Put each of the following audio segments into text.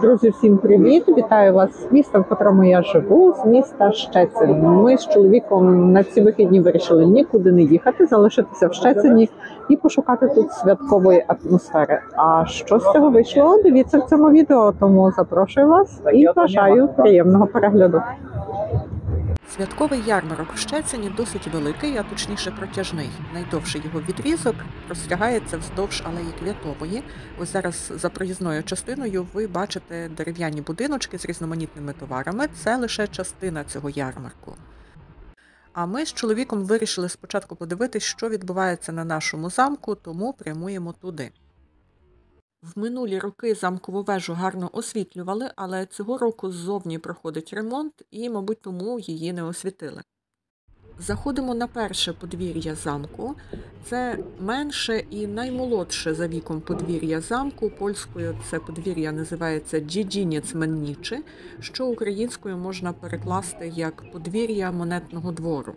Друзі, всім привіт! Вітаю вас з міста, в котрому я живу, з міста Щецин. Ми з чоловіком на ці вихідні вирішили нікуди не їхати, залишитися в Щецині і пошукати тут святкової атмосфери. А що з цього вийшло? Дивіться в цьому відео, тому запрошую вас і бажаю приємного перегляду. Святковий ярмарок в Щецині досить великий, а точніше протяжний. Найдовший його відрізок простягається вздовж алеї Квятової. Ось зараз за проїзною частиною ви бачите дерев'яні будиночки з різноманітними товарами. Це лише частина цього ярмарку. А ми з чоловіком вирішили спочатку подивитись, що відбувається на нашому замку, тому прямуємо туди. В минулі роки замкову вежу гарно освітлювали, але цього року ззовні проходить ремонт і, мабуть, тому її не освітили. Заходимо на перше подвір'я замку. Це менше і наймолодше за віком подвір'я замку. Польською це подвір'я називається Дзіджінець Меннічі, що українською можна перекласти як подвір'я монетного двору.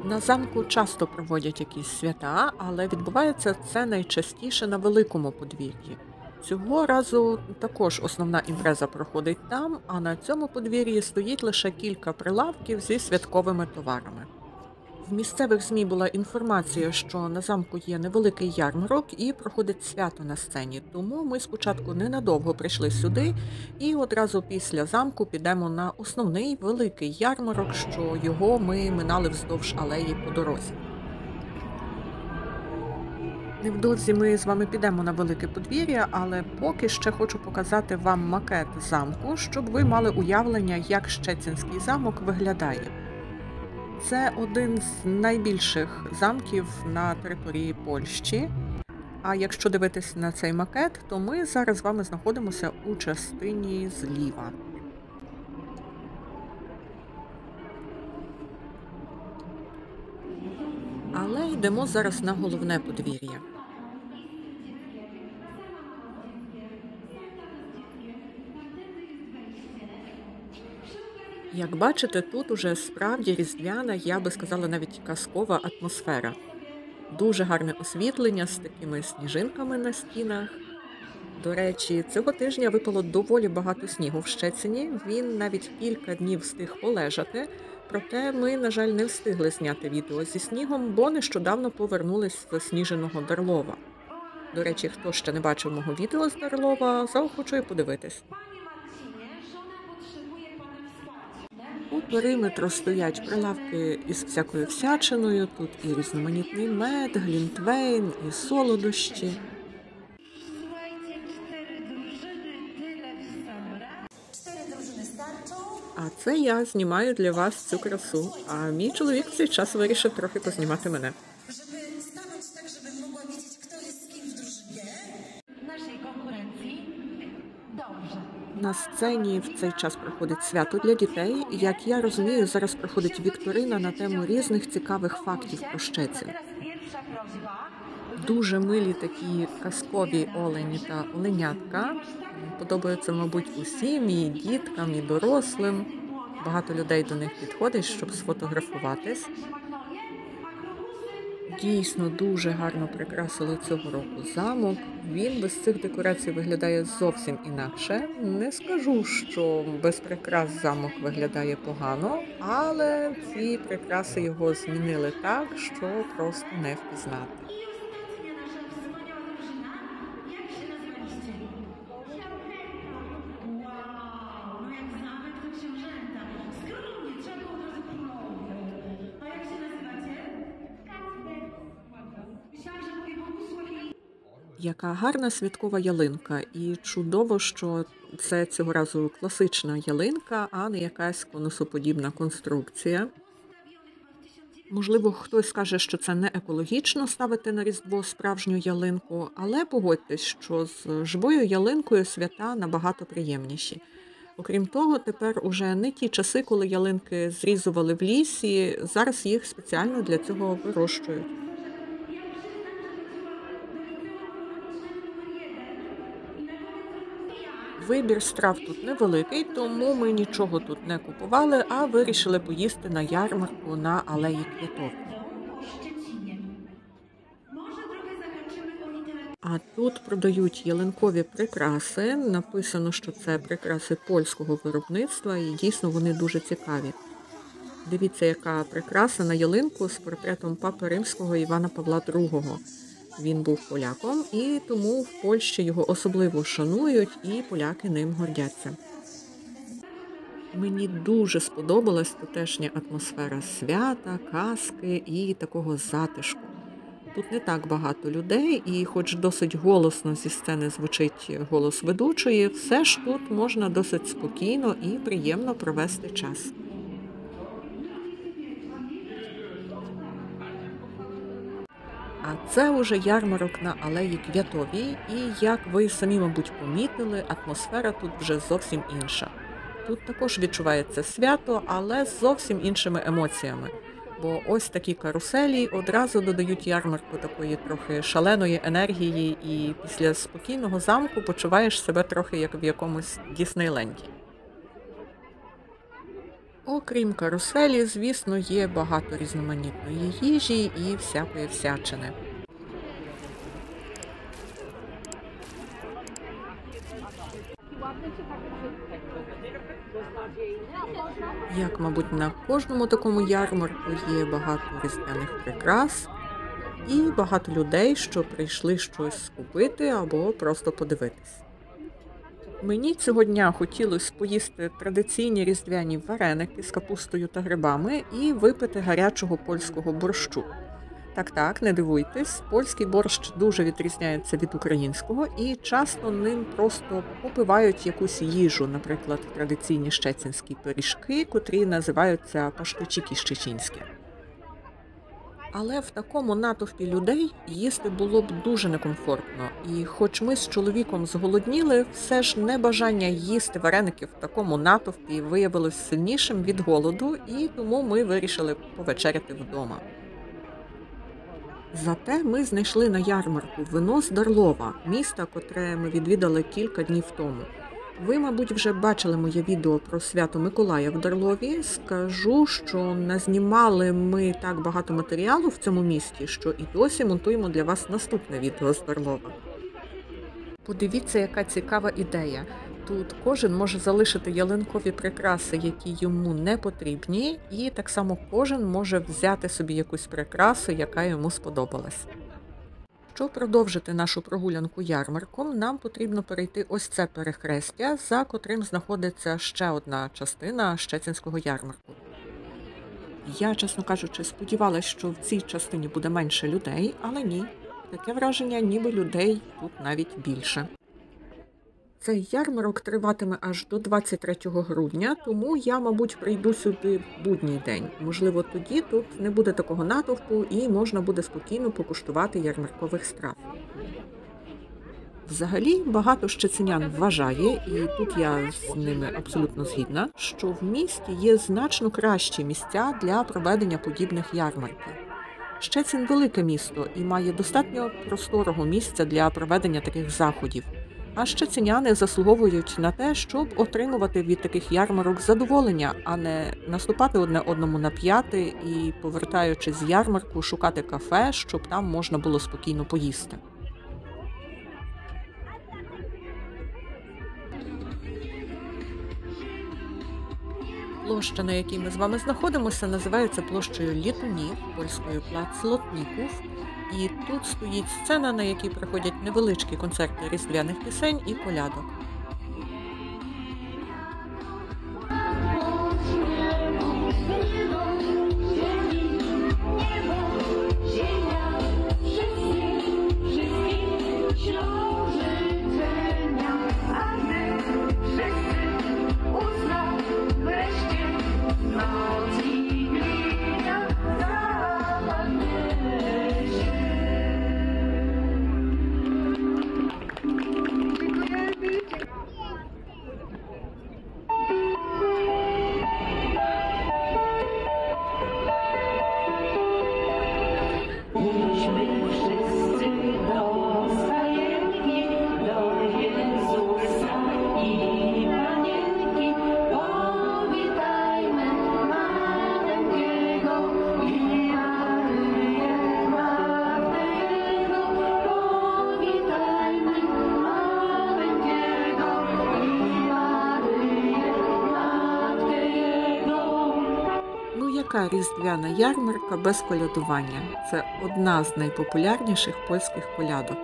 На замку часто проводять якісь свята, але відбувається це найчастіше на великому подвір'ї. Цього разу також основна імпреза проходить там, а на цьому подвір'ї стоїть лише кілька прилавків зі святковими товарами. В місцевих ЗМІ була інформація, що на замку є невеликий ярмарок і проходить свято на сцені, тому ми спочатку ненадовго прийшли сюди і одразу після замку підемо на основний великий ярмарок, що його ми минали вздовж алеї по дорозі. Невдовзі ми з вами підемо на велике подвір'я, але поки ще хочу показати вам макет замку, щоб ви мали уявлення, як Щецинський замок виглядає. Це один з найбільших замків на території Польщі. А якщо дивитись на цей макет, то ми зараз з вами знаходимося у частині зліва. Але йдемо зараз на головне подвір'я. Як бачите, тут уже справді різдвяна, я би сказала, навіть казкова атмосфера. Дуже гарне освітлення з такими сніжинками на стінах. До речі, цього тижня випало доволі багато снігу в Щецині. Він навіть кілька днів встиг полежати. Проте ми, на жаль, не встигли зняти відео зі снігом, бо нещодавно повернулись з засніженого Дарлова. До речі, хто ще не бачив мого відео з Дарлова, заохочую подивитись. У периметру стоять прилавки із всякою всячиною, тут і різноманітний мед, глінтвейн, і солодощі. А це я знімаю для вас цю красу, а мій чоловік в цей час вирішив трохи познімати мене. На сцені в цей час проходить свято для дітей. Як я розумію, зараз проходить вікторина на тему різних цікавих фактів про Щецин. Дуже милі такі казкові олені та оленятка. Подобаються, мабуть, усім, і діткам, і дорослим. Багато людей до них підходить, щоб сфотографуватись. Дійсно, дуже гарно прикрасили цього року замок. Він без цих декорацій виглядає зовсім інакше. Не скажу, що без прикрас замок виглядає погано, але ці прикраси його змінили так, що просто не впізнати. Яка гарна святкова ялинка, і чудово, що це цього разу класична ялинка, а не якась конусоподібна конструкція. Можливо, хтось скаже, що це не екологічно ставити на Різдво справжню ялинку, але погодьтесь, що з живою ялинкою свята набагато приємніші. Окрім того, тепер уже не ті часи, коли ялинки зрізували в лісі, зараз їх спеціально для цього вирощують. Вибір страв тут невеликий, тому ми нічого тут не купували, а вирішили поїсти на ярмарку на алеї Квятової. А тут продають ялинкові прикраси. Написано, що це прикраси польського виробництва, і дійсно вони дуже цікаві. Дивіться, яка прикраса на ялинку з портретом Папи Римського Івана Павла II. Він був поляком, і тому в Польщі його особливо шанують, і поляки ним гордяться. Мені дуже сподобалась тутешня атмосфера свята, казки і такого затишку. Тут не так багато людей, і хоч досить голосно зі сцени звучить голос ведучої, все ж тут можна досить спокійно і приємно провести час. А це уже ярмарок на Алеї Квятовій, і, як ви самі, мабуть, помітили, атмосфера тут вже зовсім інша. Тут також відчувається свято, але з зовсім іншими емоціями. Бо ось такі каруселі одразу додають ярмарку такої трохи шаленої енергії, і після спокійного замку почуваєш себе трохи як в якомусь Діснейленді. Окрім каруселі, звісно, є багато різноманітної їжі і всякої всячини. Як, мабуть, на кожному такому ярмарку є багато різдвяних прикрас і багато людей, що прийшли щось купити або просто подивитись. Мені цього дня хотілося поїсти традиційні різдвяні вареники з капустою та грибами і випити гарячого польського борщу. Так, не дивуйтесь, польський борщ дуже відрізняється від українського і часто ним просто попивають якусь їжу, наприклад, традиційні щецінські пиріжки, котрі називаються паштичики щецінські. Але в такому натовпі людей їсти було б дуже некомфортно. І хоч ми з чоловіком зголодніли, все ж небажання їсти вареники в такому натовпі виявилось сильнішим від голоду, і тому ми вирішили повечеряти вдома. Зате ми знайшли на ярмарку вино з Дарлова, міста, котре ми відвідали кілька днів тому. Ви, мабуть, вже бачили моє відео про свято Миколая в Дарлові. Скажу, що назнімали ми так багато матеріалу в цьому місті, що і досі монтуємо для вас наступне відео з Дарлова. Подивіться, яка цікава ідея. Тут кожен може залишити ялинкові прикраси, які йому не потрібні, і так само кожен може взяти собі якусь прикрасу, яка йому сподобалась. Щоб продовжити нашу прогулянку ярмарком, нам потрібно перейти ось це перехрестя, за котрим знаходиться ще одна частина щецінського ярмарку. Я, чесно кажучи, сподівалася, що в цій частині буде менше людей, але ні. Таке враження, ніби людей тут навіть більше. Цей ярмарок триватиме аж до 23 грудня, тому я, мабуть, прийду сюди в будній день. Можливо, тоді тут не буде такого натовпу і можна буде спокійно покуштувати ярмаркових страв. Взагалі, багато щеценян вважає, і тут я з ними абсолютно згідна, що в місті є значно кращі місця для проведення подібних ярмарків. Щецін – велике місто і має достатньо просторого місця для проведення таких заходів. А щеценяни заслуговують на те, щоб отримувати від таких ярмарок задоволення, а не наступати одне одному на п'яти і, повертаючись з ярмарку, шукати кафе, щоб там можна було спокійно поїсти. Площа, на якій ми з вами знаходимося, називається площею Літунів, польською плац Лотніків. І тут стоїть сцена, на якій проходять невеличкі концерти різдвяних пісень і колядок. невелика різдвяна ярмарка без колядування. Це одна з найпопулярніших польських колядок.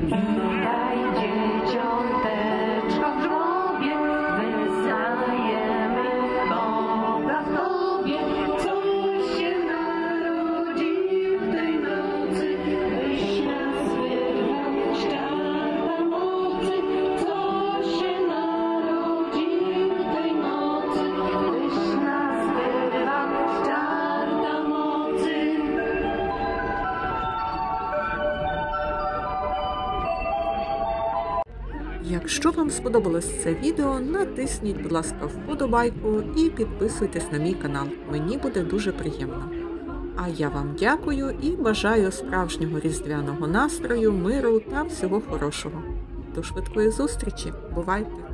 Witaj dzieciąteczko w żłobie, wysajemy Boga w Tobie. Coś się narodził w tej nocy, byś nas wyrwał z czarna mocy. Coś się narodził w tej nocy, byś nas wyrwał z czarna mocy. Якщо вам сподобалось це відео, натисніть, будь ласка, вподобайку і підписуйтесь на мій канал. Мені буде дуже приємно. А я вам дякую і бажаю справжнього різдвяного настрою, миру та всього хорошого. До швидкої зустрічі! Бувайте!